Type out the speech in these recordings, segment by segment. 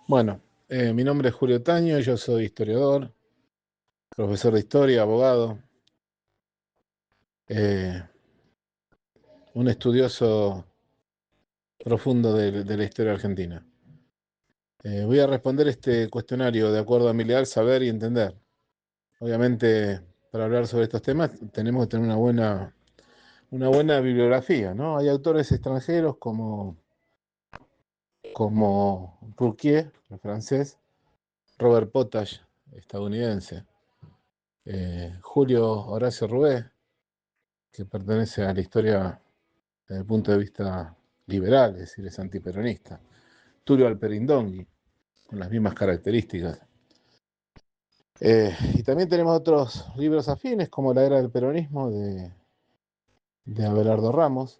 Bueno, mi nombre es Julio Taño, yo soy historiador, profesor de historia, abogado, eh, un estudioso profundo de la historia argentina. Voy a responder este cuestionario de acuerdo a mi leal saber y entender. Obviamente, para hablar sobre estos temas tenemos que tener una buena bibliografía, ¿no? Hay autores extranjeros como Bourdieu, el francés, Robert Potash, estadounidense, Julio Horacio Rouet, que pertenece a la historia desde el punto de vista liberal, es decir, es antiperonista. Tulio Alperindongui, con las mismas características. Y también tenemos otros libros afines, como La Era del Peronismo, de Abelardo Ramos.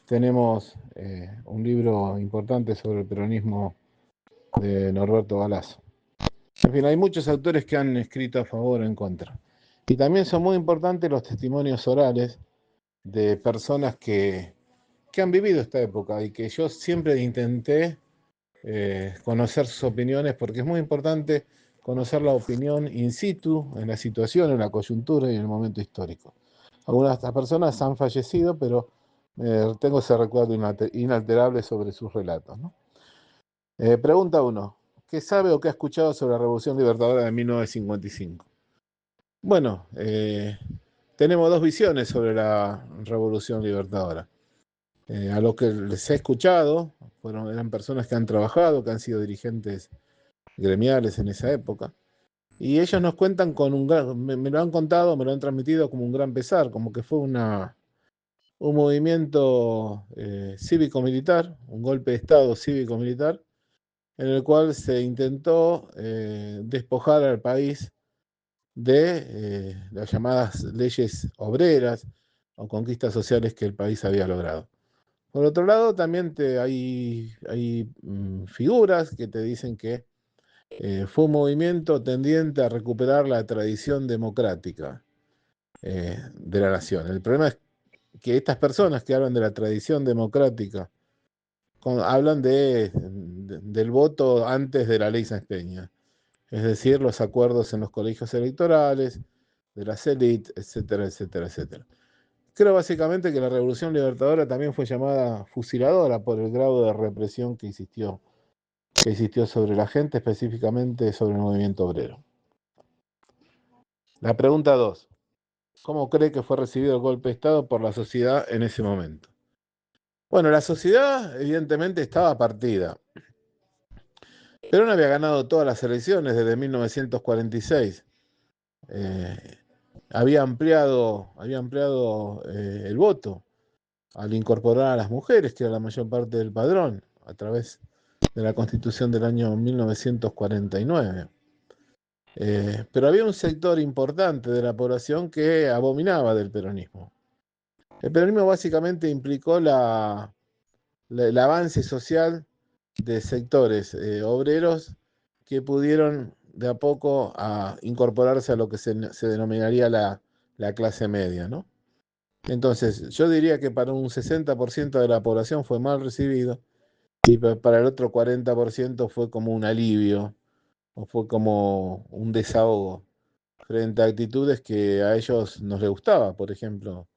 Tenemos un libro importante sobre el peronismo de Norberto Galazo. En fin, hay muchos autores que han escrito a favor o en contra. Y también son muy importantes los testimonios orales de personas que han vivido esta época y que yo siempre intenté conocer sus opiniones, porque es muy importante conocer la opinión in situ, en la situación, en la coyuntura y en el momento histórico. Algunas de estas personas han fallecido, pero tengo ese recuerdo inalterable sobre sus relatos, ¿no? Pregunta 1. ¿Qué sabe o qué ha escuchado sobre la Revolución Libertadora de 1955? Bueno, tenemos dos visiones sobre la Revolución Libertadora. A lo que les he escuchado, eran personas que han trabajado, que han sido dirigentes gremiales en esa época, y ellos nos cuentan me lo han contado, me lo han transmitido como un gran pesar, como que fue un movimiento cívico-militar, un golpe de Estado cívico-militar, en el cual se intentó despojar al país de las llamadas leyes obreras o conquistas sociales que el país había logrado. Por otro lado, también hay figuras que te dicen que fue un movimiento tendiente a recuperar la tradición democrática de la nación. El problema es que estas personas que hablan de la tradición democrática hablan del voto antes de la ley Sáenz Peña, es decir, los acuerdos en los colegios electorales, de las élites, etcétera, etcétera, etcétera. Creo básicamente que la Revolución Libertadora también fue llamada fusiladora por el grado de represión que existió sobre la gente, específicamente sobre el movimiento obrero. La pregunta 2. ¿Cómo cree que fue recibido el golpe de Estado por la sociedad en ese momento? Bueno, la sociedad evidentemente estaba partida. Perón había ganado todas las elecciones desde 1946. Eh, había ampliado el voto al incorporar a las mujeres, que era la mayor parte del padrón, a través de la Constitución del año 1949. Pero había un sector importante de la población que abominaba del peronismo. El peronismo básicamente implicó el avance social de sectores obreros que pudieron de a poco incorporarse a lo que se denominaría la clase media, ¿no? Entonces, yo diría que para un 60% de la población fue mal recibido y para el otro 40% fue como un alivio o fue como un desahogo frente a actitudes que a ellos no les gustaba, por ejemplo,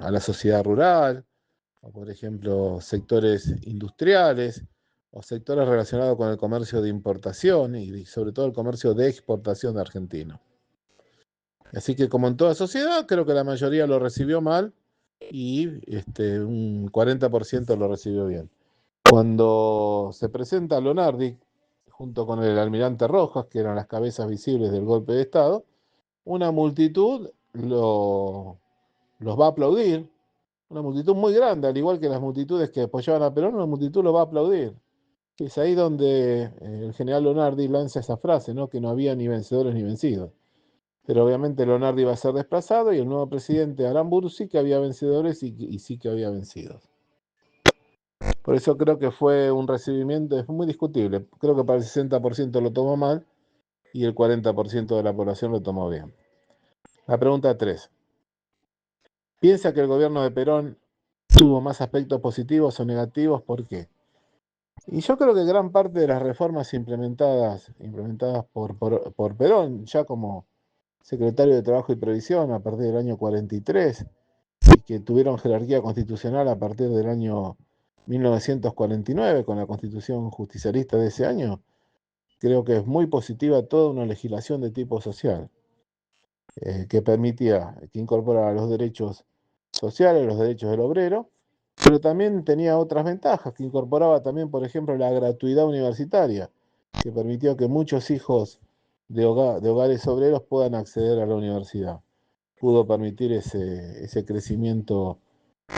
a la sociedad rural, o por ejemplo, sectores industriales, o sectores relacionados con el comercio de importación y sobre todo el comercio de exportación de argentino. Así que como en toda sociedad, creo que la mayoría lo recibió mal y un 40% lo recibió bien. Cuando se presenta Lonardi, junto con el almirante Rojas, que eran las cabezas visibles del golpe de Estado, una multitud los va a aplaudir, una multitud muy grande, al igual que las multitudes que apoyaban a Perón, una multitud los va a aplaudir. Es ahí donde el general Lonardi lanza esa frase, ¿no? Que no había ni vencedores ni vencidos. Pero obviamente Lonardi iba a ser desplazado y el nuevo presidente Aramburu sí que había vencedores y sí que había vencidos. Por eso creo que fue un recibimiento, es muy discutible. Creo que para el 60% lo tomó mal y el 40% de la población lo tomó bien. La pregunta 3. ¿Piensa que el gobierno de Perón tuvo más aspectos positivos o negativos? ¿Por qué? Y yo creo que gran parte de las reformas implementadas por Perón, ya como secretario de Trabajo y Previsión a partir del año 43, y que tuvieron jerarquía constitucional a partir del año 1949 con la constitución justicialista de ese año, creo que es muy positiva toda una legislación de tipo social, que permitía, que incorporaba los derechos sociales, los derechos del obrero, pero también tenía otras ventajas, que incorporaba también, por ejemplo, la gratuidad universitaria, que permitió que muchos hijos de hogares obreros puedan acceder a la universidad. Pudo permitir ese crecimiento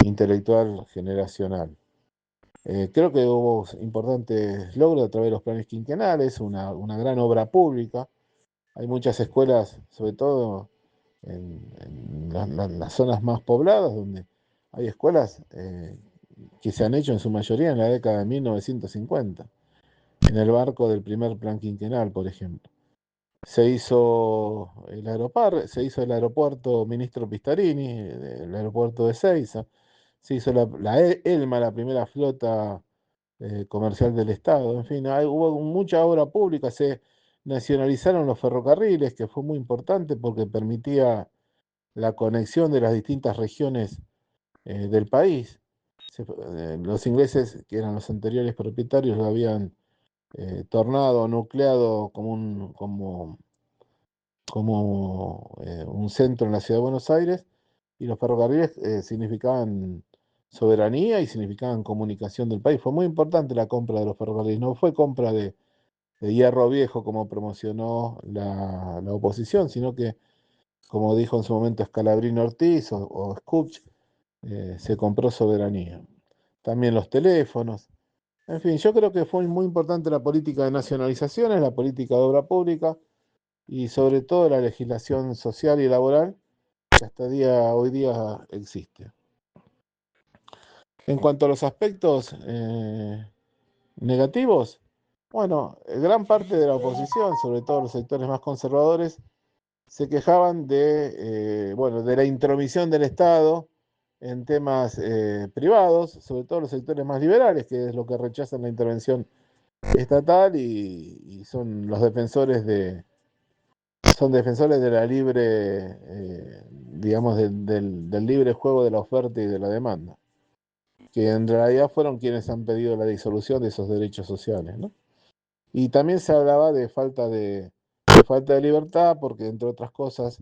intelectual generacional. Creo que hubo importantes logros a través de los planes quinquenales, una gran obra pública. Hay muchas escuelas, sobre todo en las zonas más pobladas, donde hay escuelas que se han hecho en su mayoría en la década de 1950, en el marco del primer plan quinquenal, por ejemplo. Se hizo el aeropuerto Ministro Pistarini, el aeropuerto de Ezeiza, se hizo ELMA, la primera flota comercial del Estado, en fin, hubo mucha obra pública, se nacionalizaron los ferrocarriles, que fue muy importante porque permitía la conexión de las distintas regiones del país. Los ingleses, que eran los anteriores propietarios, lo habían tornado, nucleado como un centro en la ciudad de Buenos Aires, y los ferrocarriles significaban soberanía y significaban comunicación del país. Fue muy importante la compra de los ferrocarriles, no fue compra de hierro viejo como promocionó la oposición, sino que, como dijo en su momento Scalabrini Ortiz o Scuch, se compró soberanía. También los teléfonos. En fin, yo creo que fue muy importante la política de nacionalizaciones, la política de obra pública y sobre todo la legislación social y laboral que hasta hoy día existe. En cuanto a los aspectos negativos, bueno, gran parte de la oposición, sobre todo los sectores más conservadores, se quejaban bueno, de la intromisión del Estado en temas privados, sobre todo los sectores más liberales, que es lo que rechazan la intervención estatal y son los defensores de la digamos, del libre juego de la oferta y de la demanda, que en realidad fueron quienes han pedido la disolución de esos derechos sociales, ¿no? Y también se hablaba de falta de libertad, porque entre otras cosas,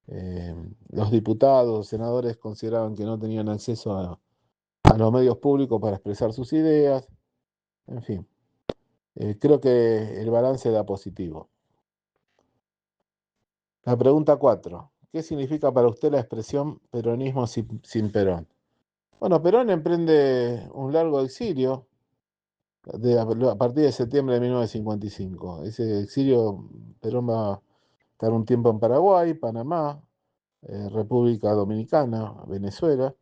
eh, los diputados, senadores consideraban que no tenían acceso a los medios públicos para expresar sus ideas, en fin, creo que el balance da positivo. La pregunta 4. ¿Qué significa para usted la expresión peronismo sin Perón? Bueno, Perón emprende un largo exilio a partir de septiembre de 1955. Ese exilio, Perón va a estar un tiempo en Paraguay, Panamá, República Dominicana, Venezuela,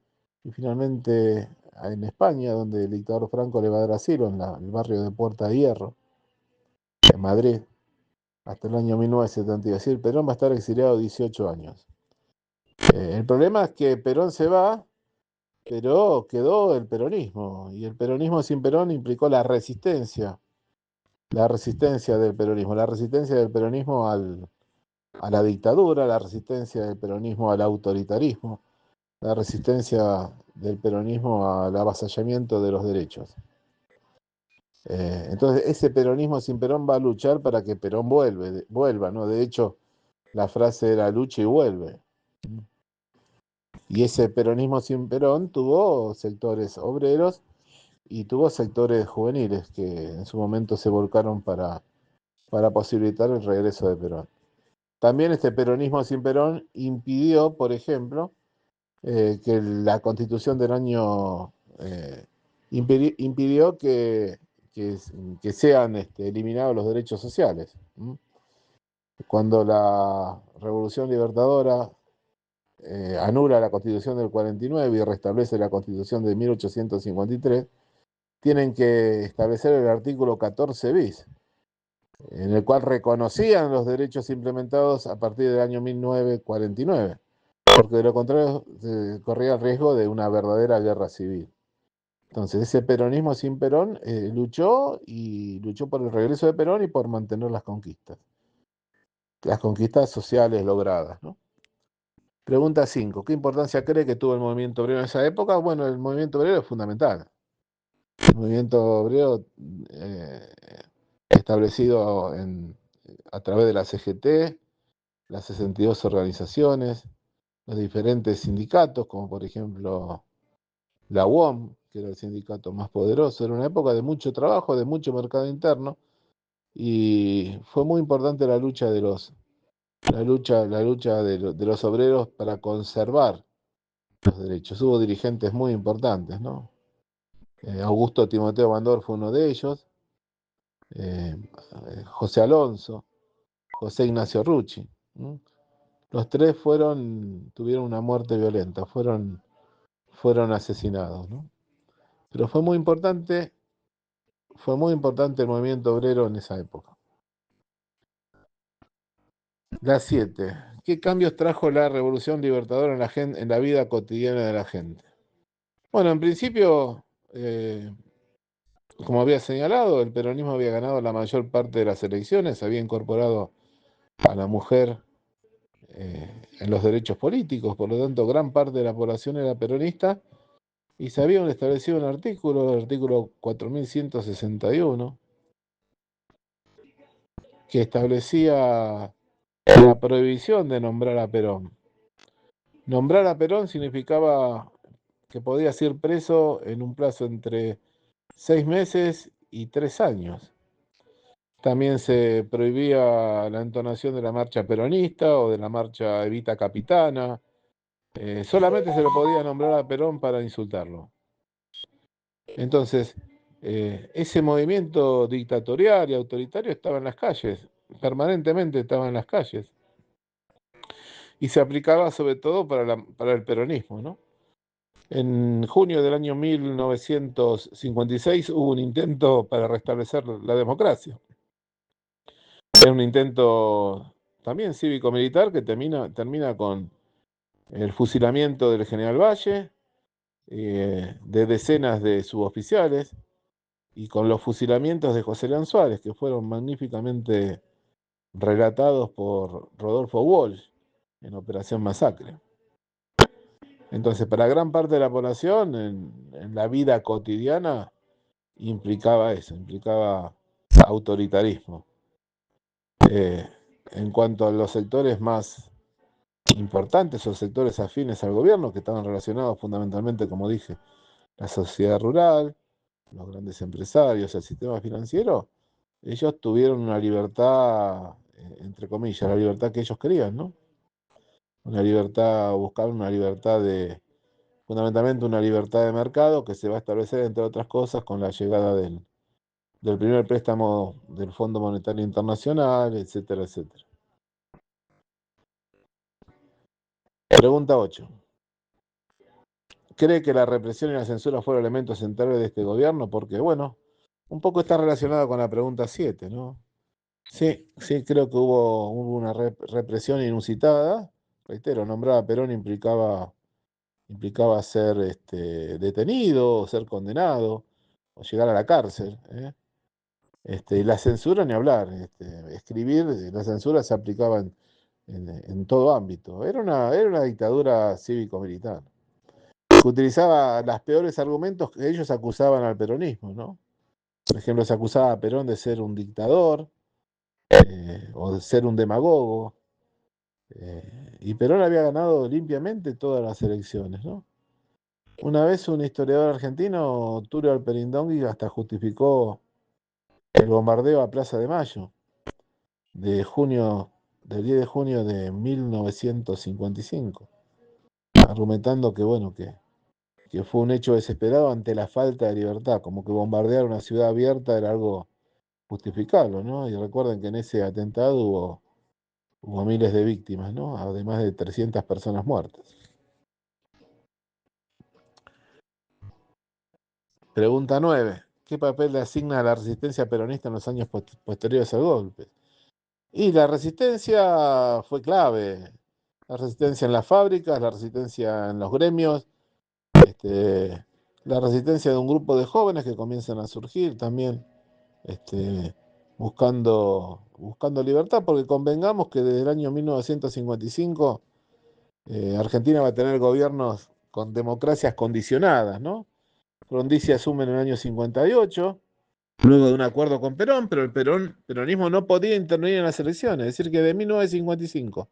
y finalmente en España, donde el dictador Franco le va a dar asilo en el barrio de Puerta de Hierro, en Madrid, hasta el año 1970. Es decir, Perón va a estar exiliado 18 años. El problema es que Perón se va, pero quedó el peronismo, y el peronismo sin Perón implicó la resistencia del peronismo a la dictadura, la resistencia del peronismo al autoritarismo, la resistencia del peronismo al avasallamiento de los derechos. Entonces, ese peronismo sin Perón va a luchar para que Perón vuelva, ¿no? De hecho, la frase era lucha y vuelve. Y ese peronismo sin Perón tuvo sectores obreros y tuvo sectores juveniles que en su momento se volcaron para posibilitar el regreso de Perón. También este peronismo sin Perón impidió, por ejemplo, que la constitución del año impidió que, que sean eliminados los derechos sociales. Cuando la Revolución Libertadora anula la constitución del 49 y restablece la constitución de 1853, tienen que establecer el artículo 14 bis, en el cual reconocían los derechos implementados a partir del año 1949, porque de lo contrario corría el riesgo de una verdadera guerra civil. Entonces, ese peronismo sin Perón luchó por el regreso de Perón y por mantener las conquistas sociales logradas, ¿no? Pregunta 5. ¿Qué importancia cree que tuvo el movimiento obrero en esa época? Bueno, el movimiento obrero es fundamental. El movimiento obrero eh, establecido a través de la CGT, las 62 organizaciones, los diferentes sindicatos, como por ejemplo la UOM, que era el sindicato más poderoso, era una época de mucho trabajo, de mucho mercado interno, y fue muy importante la lucha de los obreros para conservar los derechos. Hubo dirigentes muy importantes, ¿no? Augusto Timoteo Bandor fue uno de ellos, eh, José Alonso, José Ignacio Rucci. ¿Mm? Los tres tuvieron una muerte violenta, fueron asesinados, ¿no? Pero fue muy importante el movimiento obrero en esa época. La 7. ¿Qué cambios trajo la revolución libertadora en la vida cotidiana de la gente? Bueno, en principio, como había señalado, el peronismo había ganado la mayor parte de las elecciones, había incorporado a la mujer en los derechos políticos, por lo tanto, gran parte de la población era peronista y se había establecido un artículo, el artículo 4161, que establecía la prohibición de nombrar a Perón. Nombrar a Perón significaba que podías ir preso en un plazo entre 6 meses y 3 años. También se prohibía la entonación de la marcha peronista o de la marcha Evita Capitana. Solamente se lo podía nombrar a Perón para insultarlo. Entonces, ese movimiento dictatorial y autoritario estaba en las calles, permanentemente estaba en las calles. Y se aplicaba sobre todo para el peronismo, ¿no? En junio del año 1956 hubo un intento para restablecer la democracia. Era un intento también cívico-militar que termina con el fusilamiento del general Valle, de decenas de suboficiales, y con los fusilamientos de José León Suárez, que fueron magníficamente relatados por Rodolfo Walsh en Operación Masacre. Entonces, para gran parte de la población, en la vida cotidiana, implicaba eso, implicaba autoritarismo. Eh, en cuanto a los sectores más importantes o sectores afines al gobierno, que estaban relacionados fundamentalmente, como dije, la sociedad rural, los grandes empresarios, el sistema financiero, ellos tuvieron una libertad, entre comillas, la libertad que ellos querían, ¿no? Buscaron una libertad fundamentalmente una libertad de mercado que se va a establecer, entre otras cosas, con la llegada del primer préstamo del Fondo Monetario Internacional, etcétera, etcétera. Pregunta 8. ¿Cree que la represión y la censura fueron elementos centrales de este gobierno? Porque, bueno, un poco está relacionado con la pregunta 7, ¿no? Sí, sí, creo que hubo una represión inusitada. Reitero, nombrar a Perón implicaba ser detenido, ser condenado, o llegar a la cárcel, ¿eh? Y la censura ni hablar. Escribir, la censura se aplicaba en todo ámbito. Era una dictadura cívico-militar, que utilizaba los peores argumentos que ellos acusaban al peronismo, ¿no? Por ejemplo, se acusaba a Perón de ser un dictador, o de ser un demagogo, y Perón había ganado limpiamente todas las elecciones, ¿no? Una vez un historiador argentino, Tulio Alperindongui, hasta justificó el bombardeo a Plaza de Mayo de junio, del 10 de junio de 1955, argumentando que, bueno, que fue un hecho desesperado ante la falta de libertad, como que bombardear una ciudad abierta era algo justificable, ¿no? Y recuerden que en ese atentado hubo miles de víctimas, ¿no? Además de 300 personas muertas. Pregunta 9. ¿Qué papel le asigna a la resistencia peronista en los años posteriores al golpe? Y la resistencia fue clave. La resistencia en las fábricas, la resistencia en los gremios, este, la resistencia de un grupo de jóvenes que comienzan a surgir también, este, buscando libertad, porque convengamos que desde el año 1955 Argentina va a tener gobiernos con democracias condicionadas, ¿no? Frondizi asume en el año 58, luego de un acuerdo con Perón, pero el peronismo no podía intervenir en las elecciones, es decir, que de 1955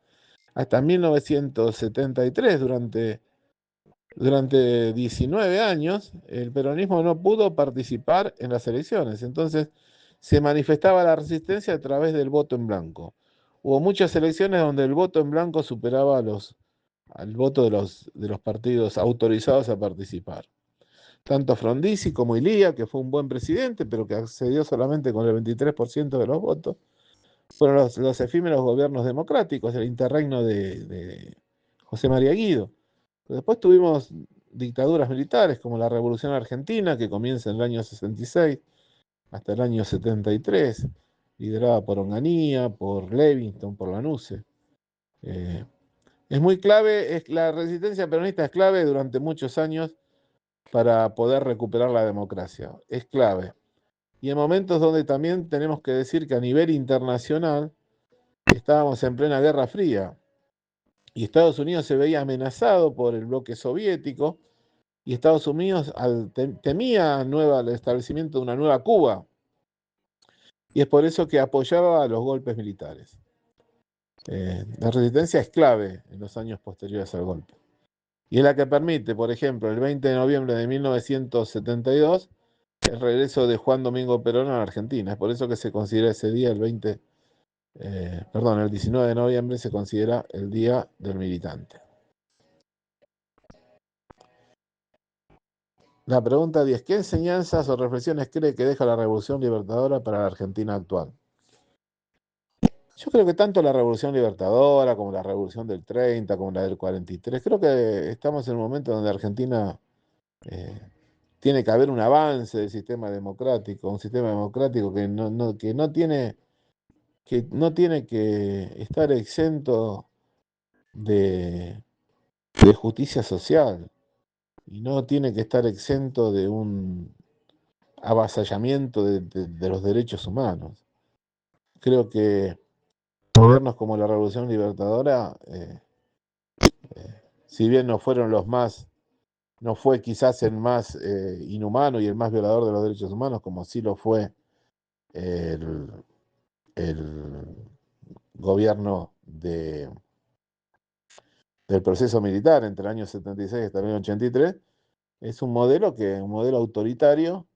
hasta 1973, durante 19 años, el peronismo no pudo participar en las elecciones. Entonces, se manifestaba la resistencia a través del voto en blanco. Hubo muchas elecciones donde el voto en blanco superaba al voto de los partidos autorizados a participar. Tanto Frondizi como Ilía, que fue un buen presidente, pero que accedió solamente con el 23% de los votos, fueron los efímeros gobiernos democráticos, el interregno de José María Guido. Pero después tuvimos dictaduras militares como la Revolución Argentina, que comienza en el año 66 hasta el año 73, liderada por Onganía, por Levingston, por Lanusse. Eh, es muy clave, la resistencia peronista es clave durante muchos años para poder recuperar la democracia. Es clave. Y en momentos donde también tenemos que decir que a nivel internacional estábamos en plena Guerra Fría y Estados Unidos se veía amenazado por el bloque soviético y Estados Unidos temía el establecimiento de una nueva Cuba y es por eso que apoyaba a los golpes militares. La resistencia es clave en los años posteriores al golpe. Y es la que permite, por ejemplo, el 20 de noviembre de 1972, el regreso de Juan Domingo Perón a la Argentina. Es por eso que se considera ese día, el 19 de noviembre, se considera el Día del Militante. La pregunta 10. ¿Qué enseñanzas o reflexiones cree que deja la Revolución Libertadora para la Argentina actual? Yo creo que tanto la Revolución Libertadora como la Revolución del 30, como la del 43, creo que estamos en un momento donde Argentina eh, tiene que haber un avance del sistema democrático, un sistema democrático que no tiene que estar exento de justicia social y no tiene que estar exento de un avasallamiento de los derechos humanos. Creo que gobiernos como la Revolución Libertadora, si bien no fue quizás el más inhumano y el más violador de los derechos humanos, como sí lo fue el, el gobierno del proceso militar entre el año 76 hasta el año 83, es un modelo autoritario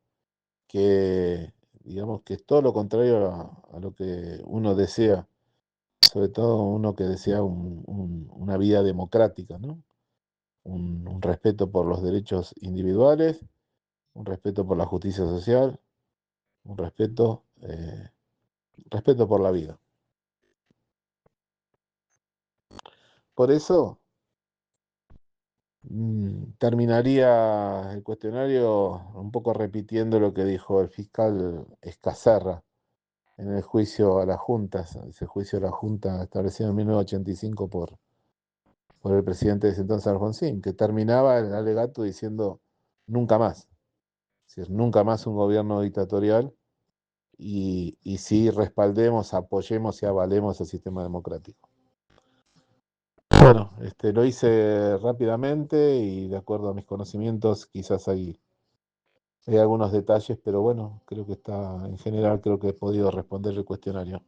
que, digamos, que es todo lo contrario a lo que uno desea, sobre todo uno que desea una vida democrática, ¿no? Un respeto por los derechos individuales, un respeto por la justicia social, un respeto por la vida. Por eso terminaría el cuestionario un poco repitiendo lo que dijo el fiscal Escacerra en el juicio a las juntas, ese juicio a la Junta establecido en 1985 por el presidente de ese entonces Alfonsín, que terminaba el alegato diciendo nunca más, es decir, nunca más un gobierno dictatorial y sí respaldemos, apoyemos y avalemos el sistema democrático. Bueno, lo hice rápidamente y de acuerdo a mis conocimientos, quizás hay algunos detalles, pero bueno, creo que en general creo que he podido responder el cuestionario.